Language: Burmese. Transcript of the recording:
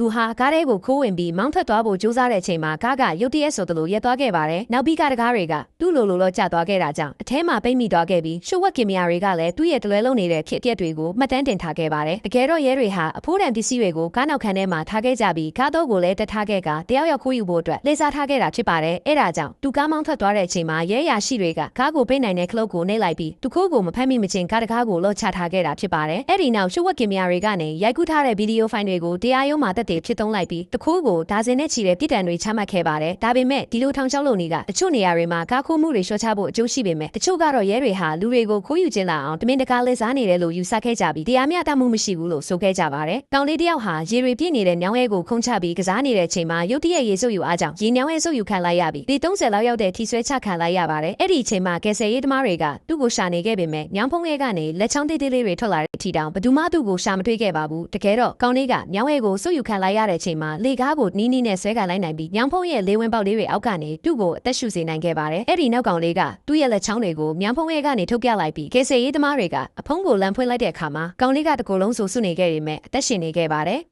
သူဟာကားထဲကိုခိုးဝင်ပြီးမောင်းထွက်သွားဖို့ကြိုးစားတဲ့အချိန်မှာကားကရုတ်တရက်ဆိုသလိုရက်သွားခဲ့ပါတယ်။နောက်ပြီးကားတကားတွေကသူ့လိုကျသွားခဲ့တာကြောင့်အထဲမှာပိတ်မိသွားခဲ့ပြီးရှုပ်ဝက်ကင်မရာတွေကလည်းသူ့ရဲ့တလွဲလုံးနေတဲ့ခက်အပြက်တွေကိုမှတ်တမ်းတင်ထားခဲ့ပါတယ်။တကယ်တော့ရဲတွေဟာအဖိုးတန်ပစ္စည်းတွေကိုကားနောက်ခံထဲမှာထားခဲ့ကြပြီးကားတော့ကိုလည်းတက်ထားခဲ့ကတယောက်ခိုးယူဖို့အတွက်လေစားထားခဲ့တာဖြစ်ပါတယ်။အဲ့ဒါကြောင့်သူကားမောင်းထွက်သွားတဲ့အချိန်မှာရဲရရှိတွေကကားကိုပိတ်နိုင်တဲ့ခလုတ်ကိုနှိပ်လိုက်ပြီးသူခိုးကိုမဖမ်းမိမချင်းကားတကားကိုလော့ချထားခဲ့တာဖြစ်ပါတယ်။အဲ့ဒီနောက်ရှုပ်ဝက်ကင်မရာတွေကနေရိုက်ကူးထားတဲ့ဗီဒီယိုဖိုင်တွေကိုတရားရုံးမှာတက်တည်ဖြစ်သုံးလိုက်ပြီးတခိုးကိုဒါဇင်နဲ့ချီတဲ့ပြည်တံတွေချမှတ်ခဲ့ပါတယ်။ဒါပေမဲ့ဒီလိုထောင်ချောက်လို့နေကတချို့နေရာတွေမှာကားခိုးမှုတွေလျှော့ချဖို့အကျိုးရှိပေမဲ့တချို့ကတော့ရဲတွေဟာလူတွေကိုခိုးယူခြင်းလာအောင်တမင်တကာလဲစားနေတယ်လို့ယူဆခဲ့ကြပြီးတရားမျှတမှုမရှိဘူးလို့ဆိုခဲ့ကြပါတယ်။ကောင်လေးတယောက်ဟာရေတွေပြည့်နေတဲ့ညောင်းရဲကိုခုန်ချပြီးကစားနေတဲ့အချိန်မှာရုတ်တရက်ရေစုပ်ယူအားကြောင့်ရေညောင်းရဲစုပ်ယူခံလိုက်ရပြီးဒီ30လောက်ရောက်တဲ့ထိဆွဲချခံလိုက်ရပါတယ်။အဲ့ဒီအချိန်မှာကယ်ဆယ်ရေးသမားတွေကသူ့ကိုရှာနေခဲ့ပေမဲ့ညောင်းဖုံးရဲကနေလက်ချောင်းတေးသေးလေးတွေထွက်လာတဲ့အထိတောင်ဘယ်သူမှသူ့ကိုရှာမတွေ့ခဲ့ပါဘူး။တကယ်တော့ကောင်လေးကညောင်းရဲကိုစုပ်ယူခံလိုက်ရတဲ့အချိန်မှာလေကားကိုနီးနဲ့ဆွဲခံလိုက်နိုင်ပြီးညောင်းဖုံးရဲ့လေးဝင်းပေါက်လေးတွေအောက်ကနေသူ့ကိုအသက်ရှူစေနိုင်ခဲ့ပါတယ်။အဲ့ဒီနောက်ကောင်လေးကသူ့ရဲ့လက်ချောင်းတွေကိုညောင်းဖုံးရဲကနေထုတ်ပြလိုက်ပြီးကယ်ဆယ်ရေးသမားတွေကအဖုံးကိုလမ်းဖွင့်လိုက်တဲ့အခါမှာကောင်လေးကတကူလုံးဆူနေခဲ့ပေမဲ့အသက်ရှင်နေခဲ့ပါတယ်။